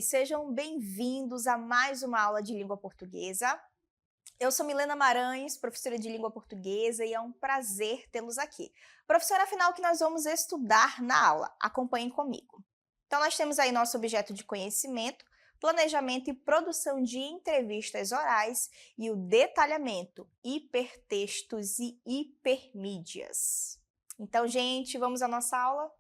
sejam bem-vindos a mais uma aula de língua portuguesa. Eu sou Milena Maranhos, professora de língua portuguesa, e é um prazer tê-los aqui. Professora, afinal, o que nós vamos estudar na aula? Acompanhem comigo. Então, nós temos aí nosso objeto de conhecimento, planejamento e produção de entrevistas orais e o detalhamento, hipertextos e hipermídias. Então, gente, vamos à nossa aula?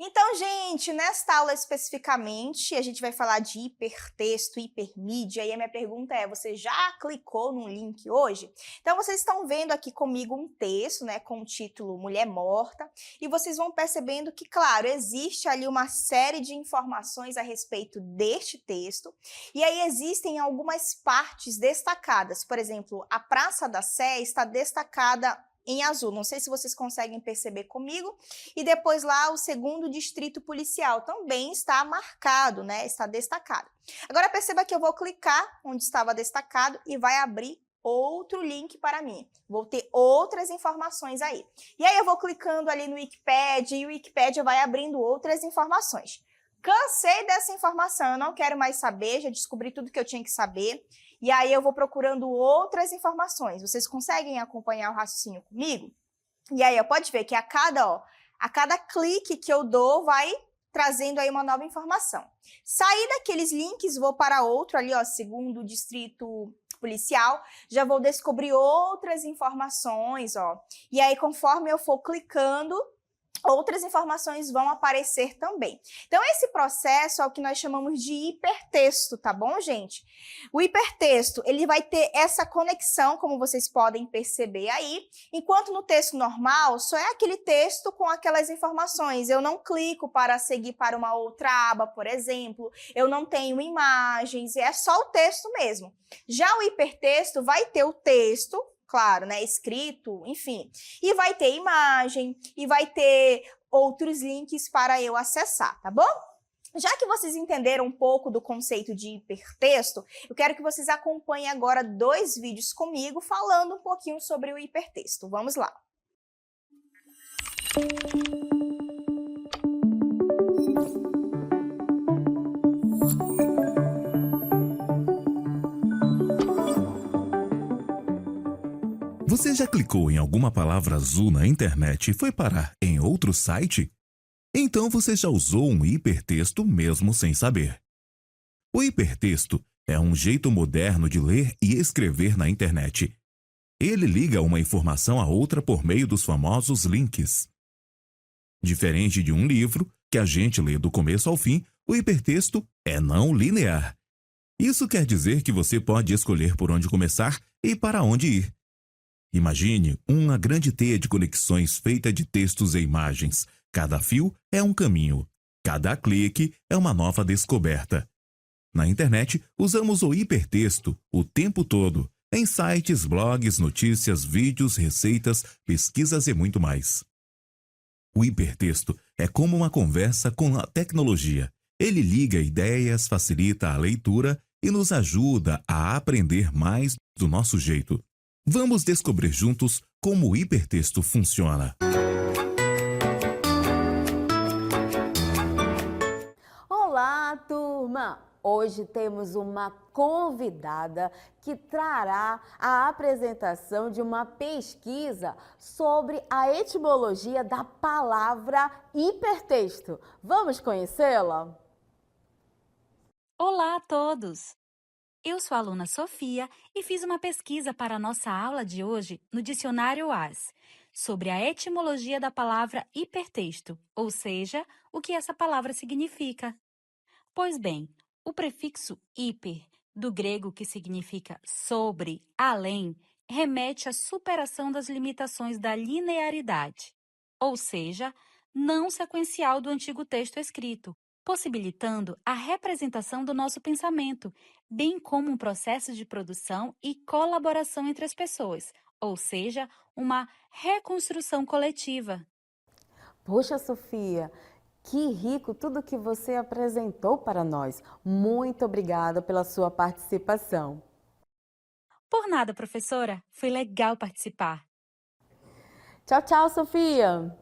Então, gente, nesta aula especificamente, a gente vai falar de hipertexto, hipermídia, e a minha pergunta é, você já clicou no link hoje? Então, vocês estão vendo aqui comigo um texto, né, com o título Mulher Morta, e vocês vão percebendo que, claro, existe ali uma série de informações a respeito deste texto, e aí existem algumas partes destacadas. Por exemplo, a Praça da Sé está destacada em azul, não sei se vocês conseguem perceber comigo, e depois lá o segundo distrito policial também está marcado, né? Está destacado. Agora perceba que eu vou clicar onde estava destacado e vai abrir outro link para mim. Vou ter outras informações aí. E aí eu vou clicando ali no Wikipedia e o Wikipedia vai abrindo outras informações. Cansei dessa informação, eu não quero mais saber, já descobri tudo que eu tinha que saber. E aí eu vou procurando outras informações. Vocês conseguem acompanhar o raciocínio comigo? E aí, pode ver que a cada clique que eu dou, vai trazendo aí uma nova informação. Saí daqueles links, vou para outro ali, ó, segundo distrito policial, já vou descobrir outras informações, ó. E aí, conforme eu for clicando, outras informações vão aparecer também. Então, esse processo é o que nós chamamos de hipertexto, tá bom, gente? O hipertexto, ele vai ter essa conexão, como vocês podem perceber aí, enquanto no texto normal, só é aquele texto com aquelas informações. Eu não clico para seguir para uma outra aba, por exemplo, eu não tenho imagens, é só o texto mesmo. Já o hipertexto vai ter o texto, claro, né, escrito, enfim, e vai ter imagem, e vai ter outros links para eu acessar, tá bom? Já que vocês entenderam um pouco do conceito de hipertexto, eu quero que vocês acompanhem agora 2 vídeos comigo falando um pouquinho sobre o hipertexto. Vamos lá! Você já clicou em alguma palavra azul na internet e foi parar em outro site? Então você já usou um hipertexto mesmo sem saber. O hipertexto é um jeito moderno de ler e escrever na internet. Ele liga uma informação a outra por meio dos famosos links. Diferente de um livro, que a gente lê do começo ao fim, o hipertexto é não linear. Isso quer dizer que você pode escolher por onde começar e para onde ir. Imagine uma grande teia de conexões feita de textos e imagens. Cada fio é um caminho. Cada clique é uma nova descoberta. Na internet, usamos o hipertexto o tempo todo, em sites, blogs, notícias, vídeos, receitas, pesquisas e muito mais. O hipertexto é como uma conversa com a tecnologia. Ele liga ideias, facilita a leitura e nos ajuda a aprender mais do nosso jeito. Vamos descobrir juntos como o hipertexto funciona. Olá, turma! Hoje temos uma convidada que trará a apresentação de uma pesquisa sobre a etimologia da palavra hipertexto. Vamos conhecê-la? Olá a todos! Eu sou a aluna Sofia e fiz uma pesquisa para a nossa aula de hoje no Dicionário AS, sobre a etimologia da palavra hipertexto, ou seja, o que essa palavra significa. Pois bem, o prefixo hiper, do grego que significa sobre, além, remete à superação das limitações da linearidade, ou seja, não sequencial do antigo texto escrito, possibilitando a representação do nosso pensamento, bem como um processo de produção e colaboração entre as pessoas, ou seja, uma reconstrução coletiva. Poxa, Sofia, que rico tudo que você apresentou para nós. Muito obrigada pela sua participação. Por nada, professora, foi legal participar. Tchau, tchau, Sofia!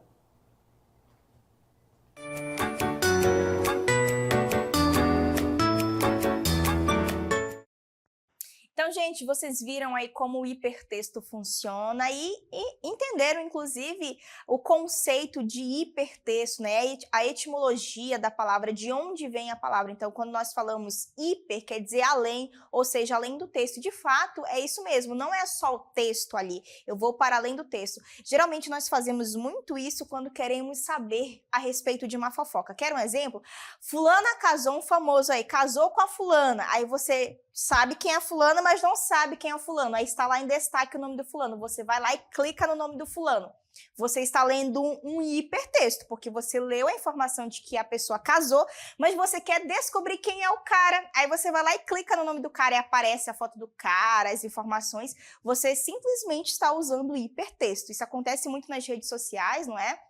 gente, vocês viram aí como o hipertexto funciona e entenderam, inclusive, o conceito de hipertexto, né? A etimologia da palavra, de onde vem a palavra. Então, quando nós falamos hiper, quer dizer além, ou seja, além do texto. De fato, é isso mesmo, não é só o texto ali, eu vou para além do texto. Geralmente, nós fazemos muito isso quando queremos saber a respeito de uma fofoca. Quer um exemplo? Fulana casou, um famoso aí, casou com a fulana, aí você sabe quem é a fulana, mas não sabe quem é o fulano. Aí está lá em destaque o nome do fulano. Você vai lá e clica no nome do fulano. Você está lendo um hipertexto, porque você leu a informação de que a pessoa casou, mas você quer descobrir quem é o cara. Aí você vai lá e clica no nome do cara e aparece a foto do cara, as informações. Você simplesmente está usando o hipertexto. Isso acontece muito nas redes sociais, não é?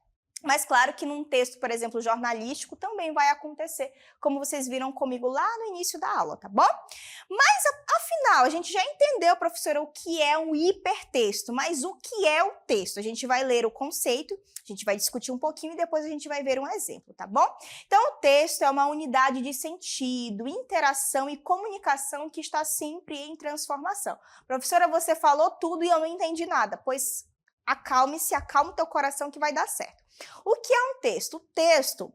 Mas claro que num texto, por exemplo, jornalístico, também vai acontecer, como vocês viram comigo lá no início da aula, tá bom? Mas, afinal, a gente já entendeu, professora, o que é um hipertexto, mas o que é o texto? A gente vai ler o conceito, a gente vai discutir um pouquinho e depois a gente vai ver um exemplo, tá bom? Então, o texto é uma unidade de sentido, interação e comunicação que está sempre em transformação. Professora, você falou tudo e eu não entendi nada, pois acalme-se, acalme o teu coração que vai dar certo. O que é um texto? O texto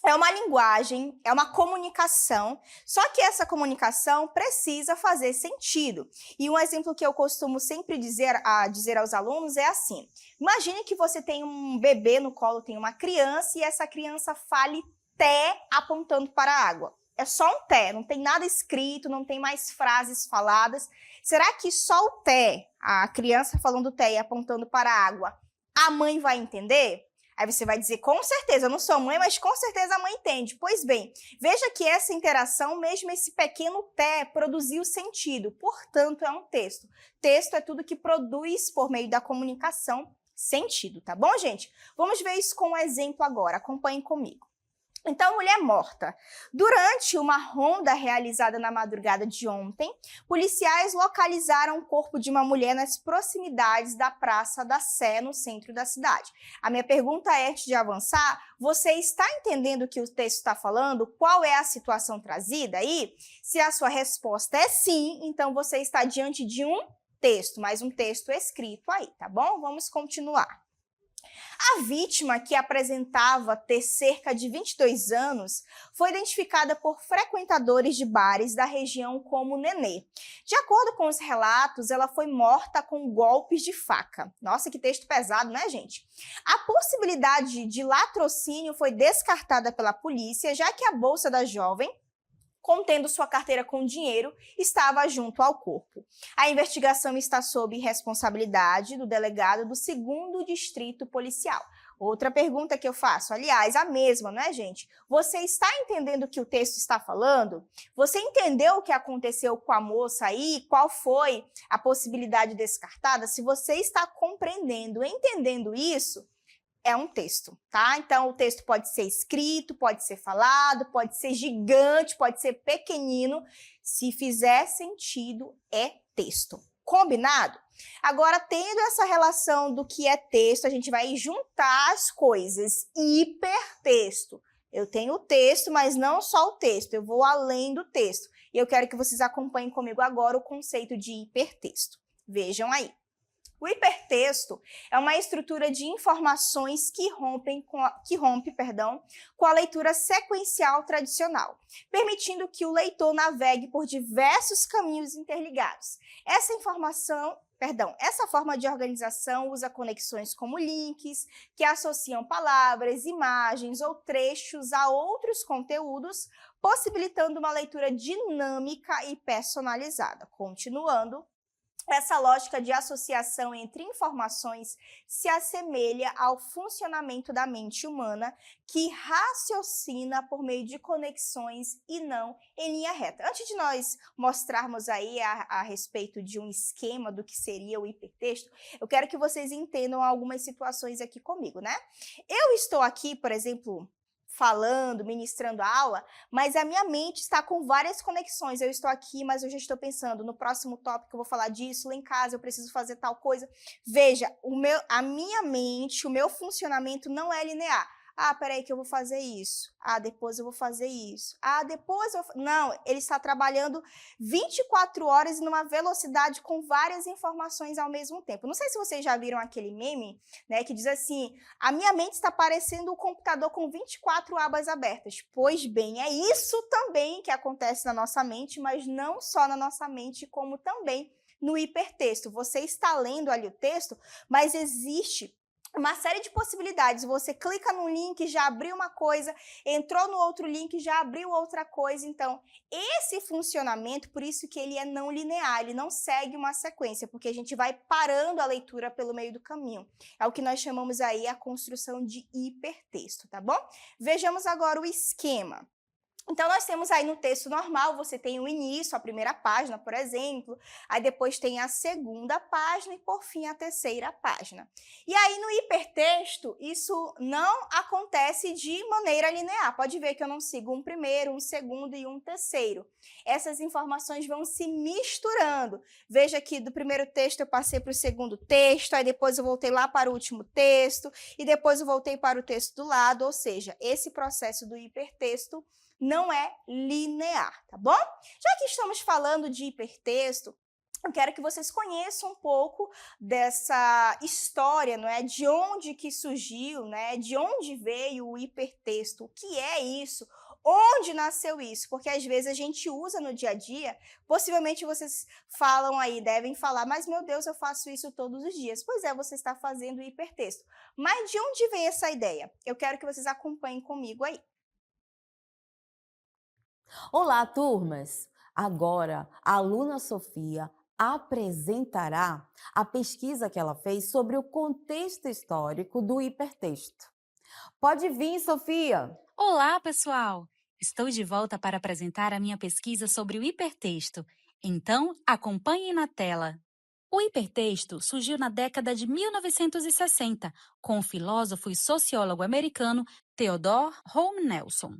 é uma linguagem, é uma comunicação, só que essa comunicação precisa fazer sentido. E um exemplo que eu costumo sempre dizer aos alunos é assim: imagine que você tem um bebê no colo, tem uma criança, e essa criança fale té apontando para a água. É só um té, não tem nada escrito, não tem mais frases faladas. Será que só o té, a criança falando té e apontando para a água, a mãe vai entender? Aí você vai dizer, com certeza, eu não sou mãe, mas com certeza a mãe entende. Pois bem, veja que essa interação, mesmo esse pequeno té, produziu sentido. Portanto, é um texto. Texto é tudo que produz, por meio da comunicação, sentido, tá bom, gente? Vamos ver isso com um exemplo agora. Acompanhem comigo. Então, mulher morta. Durante uma ronda realizada na madrugada de ontem, policiais localizaram o corpo de uma mulher nas proximidades da Praça da Sé, no centro da cidade. A minha pergunta é, antes de avançar, você está entendendo o que o texto está falando? Qual é a situação trazida aí? Se a sua resposta é sim, então você está diante de um texto, mas um texto escrito aí, tá bom? Vamos continuar. A vítima, que apresentava ter cerca de 22 anos, foi identificada por frequentadores de bares da região como Nenê. De acordo com os relatos, ela foi morta com golpes de faca. Nossa, que texto pesado, né, gente? A possibilidade de latrocínio foi descartada pela polícia, já que a bolsa da jovem, contendo sua carteira com dinheiro, estava junto ao corpo. A investigação está sob responsabilidade do delegado do 2º Distrito Policial. Outra pergunta que eu faço, aliás, a mesma, não é, gente? Você está entendendo o que o texto está falando? Você entendeu o que aconteceu com a moça aí? Qual foi a possibilidade descartada? Se você está compreendendo, entendendo isso, é um texto, tá? Então, o texto pode ser escrito, pode ser falado, pode ser gigante, pode ser pequenino. Se fizer sentido, é texto. Combinado? Agora, tendo essa relação do que é texto, a gente vai juntar as coisas. Hipertexto. Eu tenho o texto, mas não só o texto. Eu vou além do texto. E eu quero que vocês acompanhem comigo agora o conceito de hipertexto. Vejam aí. O hipertexto é uma estrutura de informações que rompe com a leitura sequencial tradicional, permitindo que o leitor navegue por diversos caminhos interligados. Essa forma de organização usa conexões como links, que associam palavras, imagens ou trechos a outros conteúdos, possibilitando uma leitura dinâmica e personalizada. Continuando, essa lógica de associação entre informações se assemelha ao funcionamento da mente humana, que raciocina por meio de conexões e não em linha reta. Antes de nós mostrarmos aí a respeito de um esquema do que seria o hipertexto, eu quero que vocês entendam algumas situações aqui comigo, né? Eu estou aqui, por exemplo, falando, ministrando a aula, mas a minha mente está com várias conexões. Eu estou aqui, mas eu já estou pensando, no próximo tópico eu vou falar disso, lá em casa eu preciso fazer tal coisa. Veja, a minha mente, o meu funcionamento não é linear. Ah, peraí que eu vou fazer isso. Ah, depois eu vou fazer isso. Ah, depois eu... Não, ele está trabalhando 24 horas numa velocidade com várias informações ao mesmo tempo. Não sei se vocês já viram aquele meme, né, que diz assim, a minha mente está parecendo um computador com 24 abas abertas. Pois bem, é isso também que acontece na nossa mente, mas não só na nossa mente, como também no hipertexto. Você está lendo ali o texto, mas existe uma série de possibilidades. Você clica num link, já abriu uma coisa, entrou no outro link, já abriu outra coisa. Então, esse funcionamento, por isso que ele é não linear, ele não segue uma sequência, porque a gente vai parando a leitura pelo meio do caminho. É o que nós chamamos aí a construção de hipertexto, tá bom? Vejamos agora o esquema. Então, nós temos aí no texto normal, você tem o início, a primeira página, por exemplo, aí depois tem a segunda página e, por fim, a terceira página. E aí, no hipertexto, isso não acontece de maneira linear. Pode ver que eu não sigo um primeiro, um segundo e um terceiro. Essas informações vão se misturando. Veja que do primeiro texto eu passei para o segundo texto, aí depois eu voltei lá para o último texto, e depois eu voltei para o texto do lado, ou seja, esse processo do hipertexto não é linear, tá bom? Já que estamos falando de hipertexto, eu quero que vocês conheçam um pouco dessa história, não é? De onde que surgiu, né? De onde veio o hipertexto? O que é isso? Onde nasceu isso? Porque às vezes a gente usa no dia a dia, possivelmente vocês falam aí, devem falar, mas meu Deus, eu faço isso todos os dias. Pois é, você está fazendo hipertexto. Mas de onde vem essa ideia? Eu quero que vocês acompanhem comigo aí. Olá, turmas! Agora, a aluna Sofia apresentará a pesquisa que ela fez sobre o contexto histórico do hipertexto. Pode vir, Sofia! Olá, pessoal! Estou de volta para apresentar a minha pesquisa sobre o hipertexto. Então, acompanhem na tela. O hipertexto surgiu na década de 1960, com o filósofo e sociólogo americano Theodore Holm Nelson.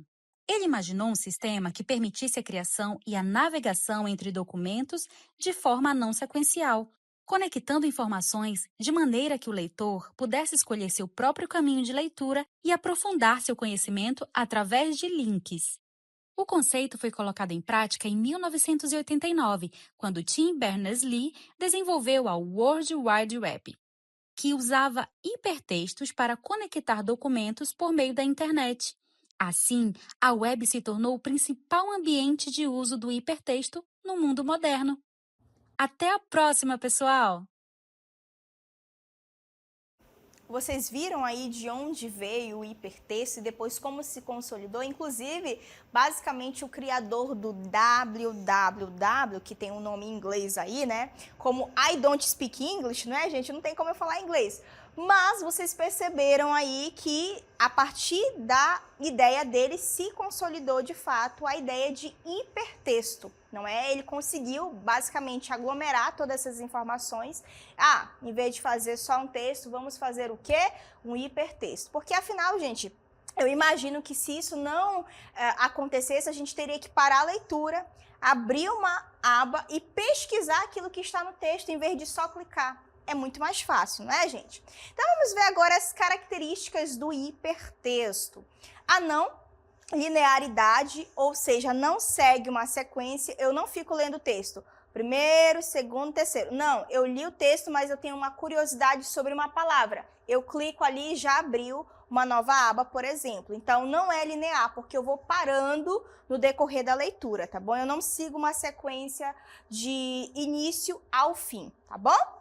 Ele imaginou um sistema que permitisse a criação e a navegação entre documentos de forma não sequencial, conectando informações de maneira que o leitor pudesse escolher seu próprio caminho de leitura e aprofundar seu conhecimento através de links. O conceito foi colocado em prática em 1989, quando Tim Berners-Lee desenvolveu a World Wide Web, que usava hipertextos para conectar documentos por meio da internet. Assim, a web se tornou o principal ambiente de uso do hipertexto no mundo moderno. Até a próxima, pessoal! Vocês viram aí de onde veio o hipertexto e depois como se consolidou? Inclusive, basicamente, o criador do www, que tem um nome em inglês aí, né? Como I don't speak English, não é, gente? Não tem como eu falar inglês. Mas vocês perceberam aí que, a partir da ideia dele, se consolidou de fato a ideia de hipertexto, não é? Ele conseguiu, basicamente, aglomerar todas essas informações. Ah, em vez de fazer só um texto, vamos fazer o quê? Um hipertexto. Porque, afinal, gente, eu imagino que se isso não acontecesse, a gente teria que parar a leitura, abrir uma aba e pesquisar aquilo que está no texto, em vez de só clicar. É muito mais fácil, não é, gente? Então, vamos ver agora as características do hipertexto. A não linearidade, ou seja, não segue uma sequência, eu não fico lendo o texto. Primeiro, segundo, terceiro. Não, eu li o texto, mas eu tenho uma curiosidade sobre uma palavra. Eu clico ali e já abriu uma nova aba, por exemplo. Então, não é linear, porque eu vou parando no decorrer da leitura, tá bom? Eu não sigo uma sequência de início ao fim, tá bom?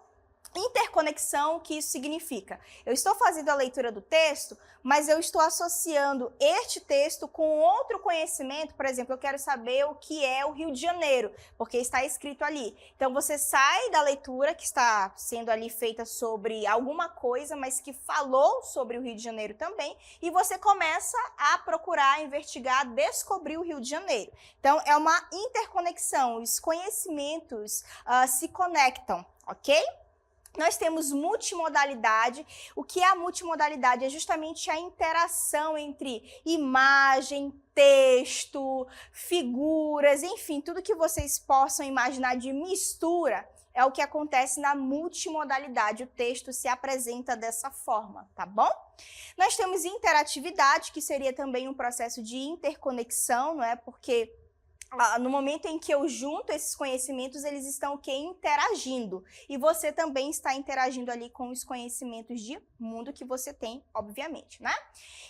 Interconexão, o que isso significa? Eu estou fazendo a leitura do texto, mas eu estou associando este texto com outro conhecimento. Por exemplo, eu quero saber o que é o Rio de Janeiro, porque está escrito ali. Então, você sai da leitura que está sendo ali feita sobre alguma coisa, mas que falou sobre o Rio de Janeiro também, e você começa a procurar, investigar, descobrir o Rio de Janeiro. Então, é uma interconexão, os conhecimentos se conectam, ok? Nós temos multimodalidade. O que é a multimodalidade? É justamente a interação entre imagem, texto, figuras, enfim, tudo que vocês possam imaginar de mistura é o que acontece na multimodalidade, o texto se apresenta dessa forma, tá bom? Nós temos interatividade, que seria também um processo de interconexão, não é? Porque no momento em que eu junto esses conhecimentos, eles estão o quê? Interagindo. E você também está interagindo ali com os conhecimentos de mundo que você tem, obviamente, né?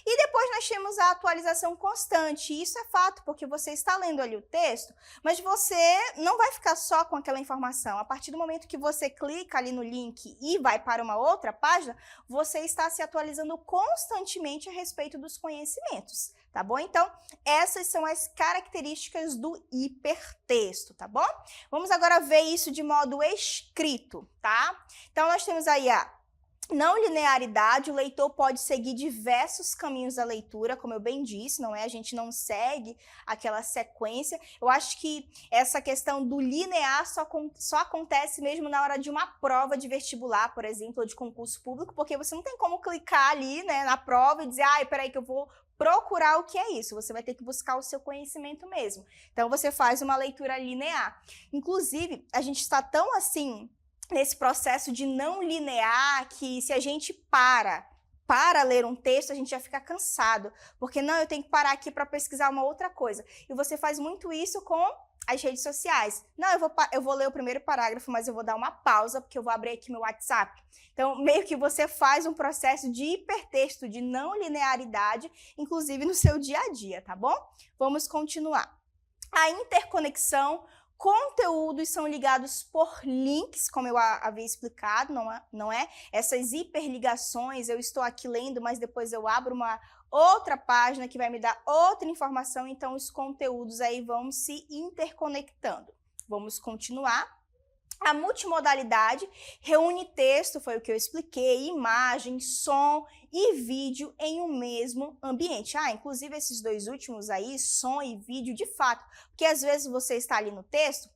E depois nós temos a atualização constante. E isso é fato, porque você está lendo ali o texto, mas você não vai ficar só com aquela informação. A partir do momento que você clica ali no link e vai para uma outra página, você está se atualizando constantemente a respeito dos conhecimentos. Tá bom? Então, essas são as características do hipertexto, tá bom? Vamos agora ver isso de modo escrito, tá? Então, nós temos aí a não linearidade, o leitor pode seguir diversos caminhos da leitura, como eu bem disse, não é? A gente não segue aquela sequência. Eu acho que essa questão do linear só acontece mesmo na hora de uma prova de vestibular, por exemplo, ou de concurso público, porque você não tem como clicar ali, né, na prova e dizer, ai, peraí que eu vou procurar o que é isso, você vai ter que buscar o seu conhecimento mesmo. Então, você faz uma leitura linear. Inclusive, a gente está tão assim nesse processo de não linear que se a gente para ler um texto, a gente já fica cansado, porque não, eu tenho que parar aqui para pesquisar uma outra coisa. E você faz muito isso com as redes sociais. Não, eu vou ler o primeiro parágrafo, mas eu vou dar uma pausa, porque eu vou abrir aqui meu WhatsApp. Então, meio que você faz um processo de hipertexto, de não linearidade, inclusive no seu dia a dia, tá bom? Vamos continuar. A interconexão, conteúdos são ligados por links, como eu havia explicado, não é? Essas hiperligações, eu estou aqui lendo, mas depois eu abro uma outra página que vai me dar outra informação, então os conteúdos aí vão se interconectando. Vamos continuar. A multimodalidade reúne texto, foi o que eu expliquei, imagem, som e vídeo em um mesmo ambiente. Inclusive esses dois últimos aí, som e vídeo, de fato, porque às vezes você está ali no texto,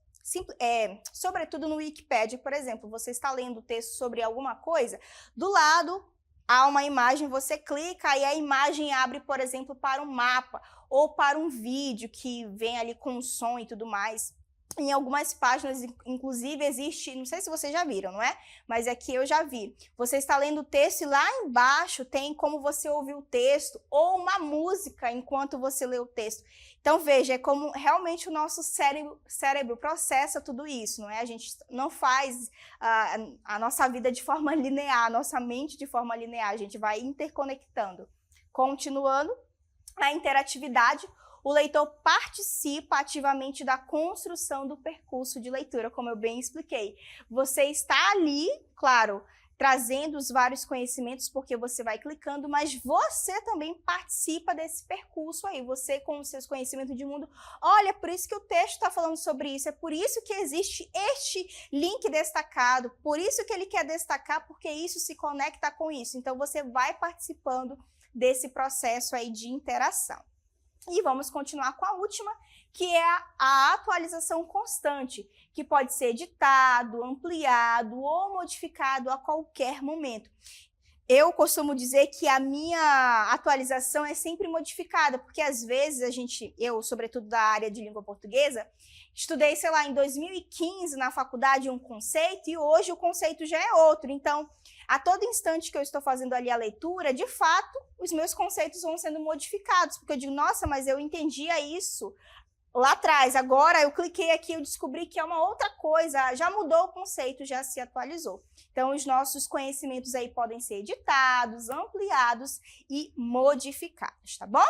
sobretudo no Wikipedia, por exemplo, você está lendo o texto sobre alguma coisa, do lado há uma imagem, você clica e a imagem abre, por exemplo, para um mapa ou para um vídeo que vem ali com som e tudo mais. Em algumas páginas, inclusive, existe, não sei se vocês já viram, não é? Mas aqui eu já vi. Você está lendo o texto e lá embaixo tem como você ouvir o texto ou uma música enquanto você lê o texto. Então, veja, é como realmente o nosso cérebro processa tudo isso, não é? A gente não faz a nossa vida de forma linear, a nossa mente de forma linear, a gente vai interconectando. Continuando, a interatividade. O leitor participa ativamente da construção do percurso de leitura, como eu bem expliquei. Você está ali, claro, trazendo os vários conhecimentos, porque você vai clicando, mas você também participa desse percurso aí. Você, com os seus conhecimentos de mundo, olha, por isso que o texto está falando sobre isso, é por isso que existe este link destacado, por isso que ele quer destacar, porque isso se conecta com isso. Então, você vai participando desse processo aí de interação. E vamos continuar com a última, que é a atualização constante, que pode ser editado, ampliado ou modificado a qualquer momento. Eu costumo dizer que a minha atualização é sempre modificada, porque às vezes eu, sobretudo da área de língua portuguesa, estudei, sei lá, em 2015 na faculdade um conceito e hoje o conceito já é outro. Então, a todo instante que eu estou fazendo ali a leitura, de fato, os meus conceitos vão sendo modificados, porque eu digo, nossa, mas eu entendia isso lá atrás, agora eu cliquei aqui, eu descobri que é uma outra coisa, já mudou o conceito, já se atualizou. Então, os nossos conhecimentos aí podem ser editados, ampliados e modificados, tá bom?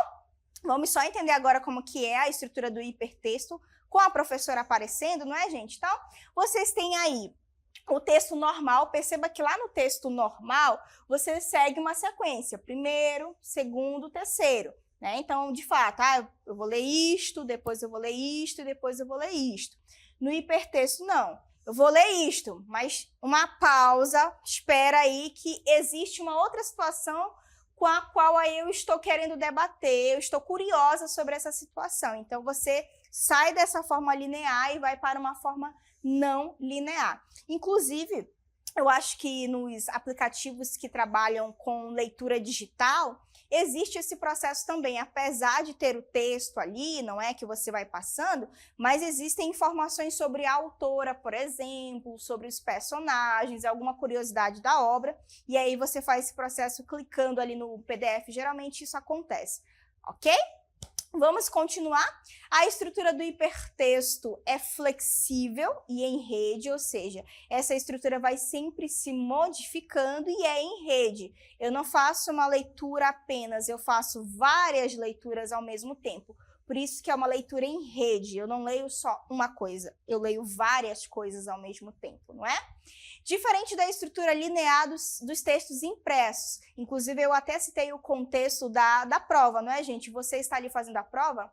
Vamos só entender agora como que é a estrutura do hipertexto, com a professora aparecendo, não é, gente? Então, vocês têm aí o texto normal, perceba que lá no texto normal, você segue uma sequência, primeiro, segundo, terceiro. Né? Então, de fato, eu vou ler isto, depois eu vou ler isto e depois eu vou ler isto. No hipertexto, não. Eu vou ler isto, mas uma pausa, espera aí que existe uma outra situação com a qual aí eu estou querendo debater, eu estou curiosa sobre essa situação. Então, você sai dessa forma linear e vai para uma forma não linear. Inclusive, eu acho que nos aplicativos que trabalham com leitura digital, existe esse processo também, apesar de ter o texto ali, não é, que você vai passando, mas existem informações sobre a autora, por exemplo, sobre os personagens, alguma curiosidade da obra, e aí você faz esse processo clicando ali no PDF, geralmente isso acontece, ok? Vamos continuar. A estrutura do hipertexto é flexível e em rede, ou seja, essa estrutura vai sempre se modificando e é em rede. Eu não faço uma leitura apenas, eu faço várias leituras ao mesmo tempo. Por isso que é uma leitura em rede, eu não leio só uma coisa, eu leio várias coisas ao mesmo tempo, não é? Diferente da estrutura linear dos textos impressos. Inclusive, eu até citei o contexto da prova, não é, gente? Você está ali fazendo a prova,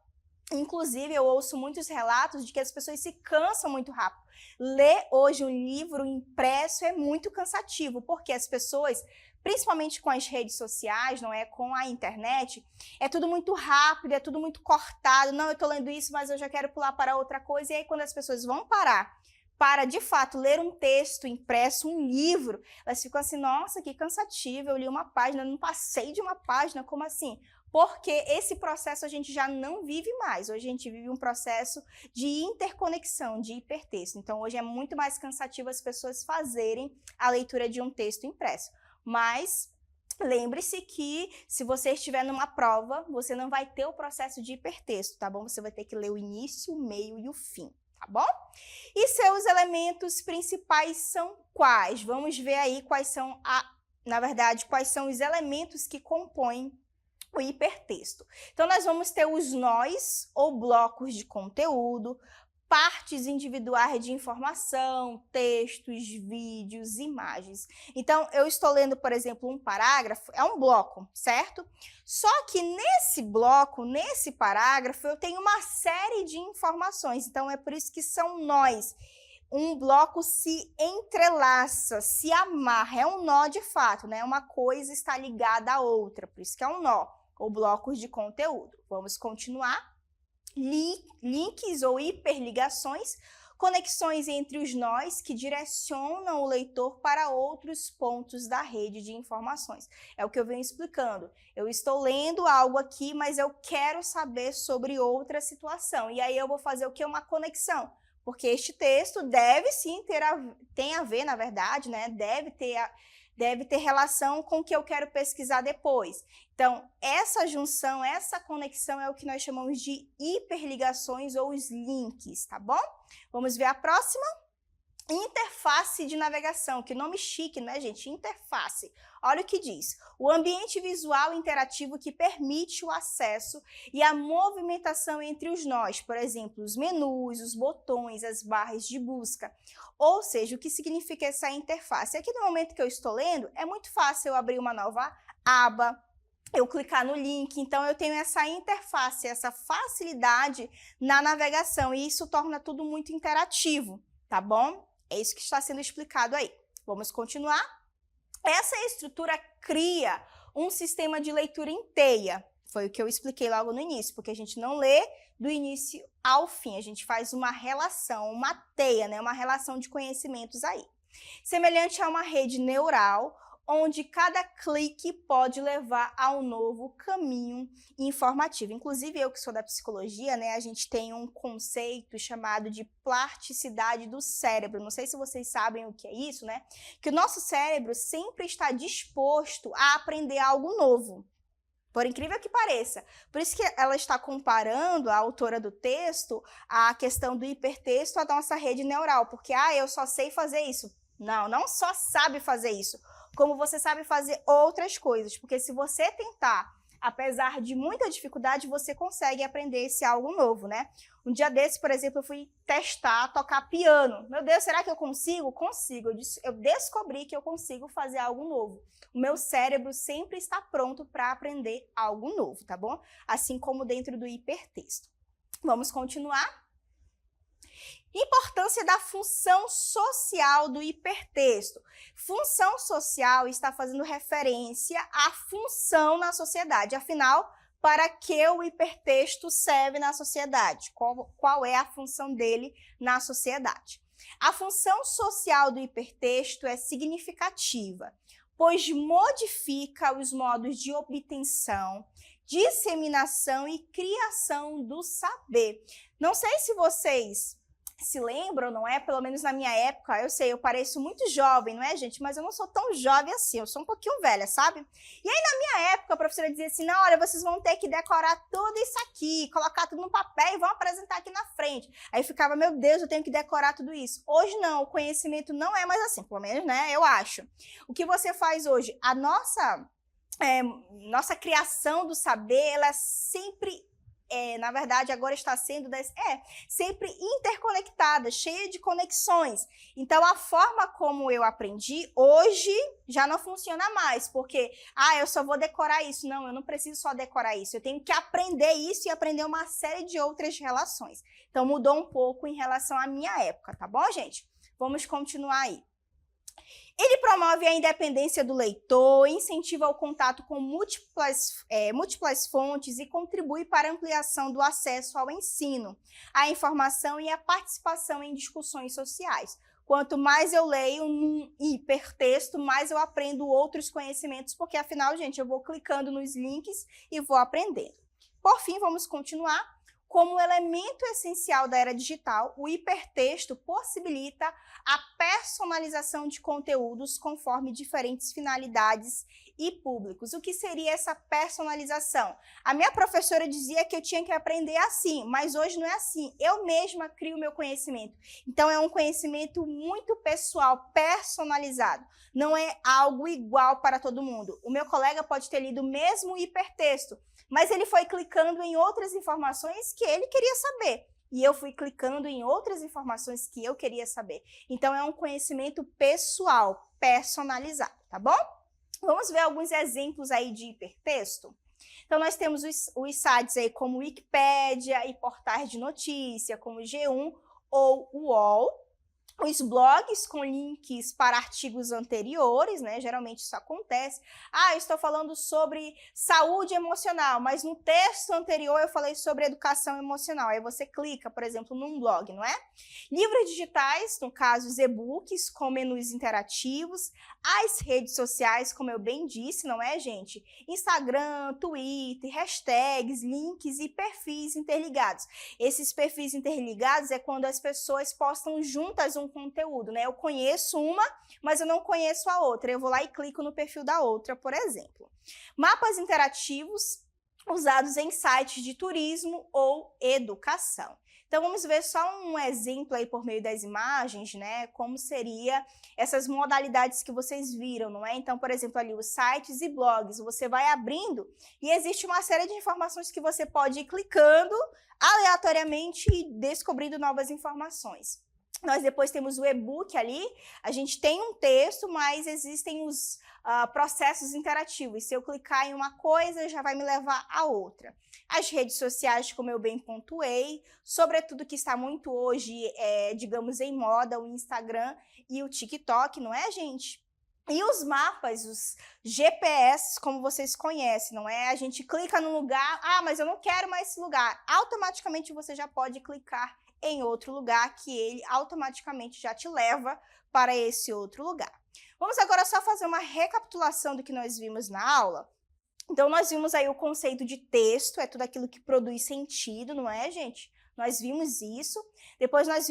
inclusive, eu ouço muitos relatos de que as pessoas se cansam muito rápido. Ler hoje um livro impresso é muito cansativo, porque as pessoas, principalmente com as redes sociais, não é, com a internet, é tudo muito rápido, é tudo muito cortado. Não, eu estou lendo isso, mas eu já quero pular para outra coisa. E aí, quando as pessoas vão parar para, de fato, ler um texto impresso, um livro, elas ficam assim, nossa, que cansativo, eu li uma página, não passei de uma página, como assim? Porque esse processo a gente já não vive mais, hoje a gente vive um processo de interconexão, de hipertexto, então hoje é muito mais cansativo as pessoas fazerem a leitura de um texto impresso, mas lembre-se que se você estiver numa prova, você não vai ter o processo de hipertexto, tá bom? Você vai ter que ler o início, o meio e o fim. Tá bom? E seus elementos principais são quais? Vamos ver aí quais são, quais são os elementos que compõem o hipertexto. Então, nós vamos ter os nós, ou blocos de conteúdo, partes individuais de informação, textos, vídeos, imagens. Então, eu estou lendo, por exemplo, um parágrafo, é um bloco, certo? Só que nesse bloco, nesse parágrafo, eu tenho uma série de informações, então é por isso que são nós. Um bloco se entrelaça, se amarra, é um nó de fato, né? Uma coisa está ligada à outra, por isso que é um nó, ou blocos de conteúdo. Vamos continuar. Links ou hiperligações, conexões entre os nós que direcionam o leitor para outros pontos da rede de informações. É o que eu venho explicando. Eu estou lendo algo aqui, mas eu quero saber sobre outra situação. E aí eu vou fazer o que? Uma conexão. Porque este texto deve sim tem a ver, na verdade, né? Deve ter relação com o que eu quero pesquisar depois. Então, essa junção, essa conexão é o que nós chamamos de hiperligações ou os links, tá bom? Vamos ver a próxima? Interface de navegação, que nome chique, né, gente? Interface. Olha o que diz. O ambiente visual interativo que permite o acesso e a movimentação entre os nós, por exemplo, os menus, os botões, as barras de busca. Ou seja, o que significa essa interface? Aqui no momento que eu estou lendo, é muito fácil eu abrir uma nova aba, eu clicar no link, então eu tenho essa interface, essa facilidade na navegação, e isso torna tudo muito interativo, tá bom? É isso que está sendo explicado aí. Vamos continuar? Essa estrutura cria um sistema de leitura em teia. Foi o que eu expliquei logo no início, porque a gente não lê do início ao fim, a gente faz uma relação, uma teia, né? Uma relação de conhecimentos aí. Semelhante a uma rede neural, onde cada clique pode levar a um novo caminho informativo. Inclusive, eu que sou da psicologia, né, a gente tem um conceito chamado de plasticidade do cérebro. Não sei se vocês sabem o que é isso, né? Que o nosso cérebro sempre está disposto a aprender algo novo. Por incrível que pareça. Por isso que ela está comparando, a autora do texto, a questão do hipertexto à nossa rede neural. Porque, eu só sei fazer isso. Não, não só sabe fazer isso, como você sabe fazer outras coisas. Porque se você tentar, apesar de muita dificuldade, você consegue aprender esse algo novo, né? Um dia desse, por exemplo, eu fui testar tocar piano. Meu Deus, será que eu consigo? Consigo. Eu descobri que eu consigo fazer algo novo. O meu cérebro sempre está pronto para aprender algo novo, tá bom? Assim como dentro do hipertexto. Vamos continuar? Importância da função social do hipertexto. Função social está fazendo referência à função na sociedade. Afinal, para que o hipertexto serve na sociedade? Qual é a função dele na sociedade? A função social do hipertexto é significativa, pois modifica os modos de obtenção, disseminação e criação do saber. Não sei se vocês se lembram, não é? Pelo menos na minha época, eu sei, eu pareço muito jovem, não é, gente? Mas eu não sou tão jovem assim, eu sou um pouquinho velha, sabe? E aí, na minha época, a professora dizia assim, não, olha, vocês vão ter que decorar tudo isso aqui, colocar tudo no papel e vão apresentar aqui na frente. Aí ficava, meu Deus, eu tenho que decorar tudo isso. Hoje não, o conhecimento não é mais assim, pelo menos, né, eu acho. O que você faz hoje? A nossa criação do saber, ela sempre na verdade, agora está sendo sempre interconectada, cheia de conexões. Então, a forma como eu aprendi, hoje, já não funciona mais, porque, eu só vou decorar isso. Não, eu não preciso só decorar isso, eu tenho que aprender isso e aprender uma série de outras relações. Então, mudou um pouco em relação à minha época, tá bom, gente? Vamos continuar aí. Ele promove a independência do leitor, incentiva o contato com múltiplas fontes e contribui para a ampliação do acesso ao ensino, à informação e à participação em discussões sociais. Quanto mais eu leio num hipertexto, mais eu aprendo outros conhecimentos, porque afinal, gente, eu vou clicando nos links e vou aprendendo. Por fim, vamos continuar. Como elemento essencial da era digital, o hipertexto possibilita a personalização de conteúdos conforme diferentes finalidades e públicos. O que seria essa personalização? A minha professora dizia que eu tinha que aprender assim, mas hoje não é assim. Eu mesma crio meu conhecimento. Então, é um conhecimento muito pessoal, personalizado. Não é algo igual para todo mundo. O meu colega pode ter lido o mesmo hipertexto, mas ele foi clicando em outras informações que ele queria saber. E eu fui clicando em outras informações que eu queria saber. Então, é um conhecimento pessoal, personalizado, tá bom? Vamos ver alguns exemplos aí de hipertexto? Então, nós temos os sites aí como Wikipédia e portais de notícia, como G1 ou UOL. Os blogs com links para artigos anteriores, né? Geralmente isso acontece. Eu estou falando sobre saúde emocional, mas no texto anterior eu falei sobre educação emocional. Aí você clica, por exemplo, num blog, não é? Livros digitais, no caso, os e-books com menus interativos. As redes sociais, como eu bem disse, não é, gente? Instagram, Twitter, hashtags, links e perfis interligados. Esses perfis interligados é quando as pessoas postam juntas um conteúdo, né? Eu conheço uma, mas eu não conheço a outra. Eu vou lá e clico no perfil da outra, por exemplo. Mapas interativos usados em sites de turismo ou educação. Então, vamos ver só um exemplo aí por meio das imagens, né? Como seria essas modalidades que vocês viram, não é? Então, por exemplo, ali os sites e blogs, você vai abrindo e existe uma série de informações que você pode ir clicando aleatoriamente e descobrindo novas informações. Nós depois temos o e-book ali, a gente tem um texto, mas existem os processos interativos. Se eu clicar em uma coisa, já vai me levar a outra. As redes sociais, como eu bem pontuei, sobretudo que está muito hoje, digamos, em moda, o Instagram e o TikTok, não é, gente? E os mapas, os GPS, como vocês conhecem, não é? A gente clica num lugar, mas eu não quero mais esse lugar. Automaticamente você já pode clicar em outro lugar, que ele automaticamente já te leva para esse outro lugar. Vamos agora só fazer uma recapitulação do que nós vimos na aula. Então, nós vimos aí o conceito de texto, é tudo aquilo que produz sentido, não é, gente? Nós vimos isso. Depois nós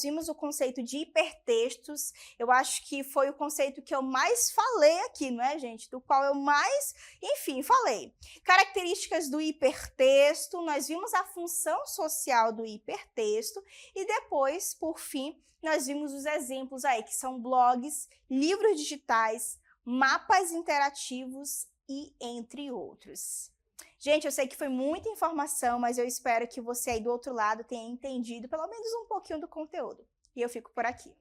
vimos o conceito de hipertextos. Eu acho que foi o conceito que eu mais falei aqui, não é, gente? Do qual eu mais, enfim, falei. Características do hipertexto. Nós vimos a função social do hipertexto. E depois, por fim, nós vimos os exemplos aí, que são blogs, livros digitais, mapas interativos e entre outros. Gente, eu sei que foi muita informação, mas eu espero que você aí do outro lado tenha entendido pelo menos um pouquinho do conteúdo. E eu fico por aqui.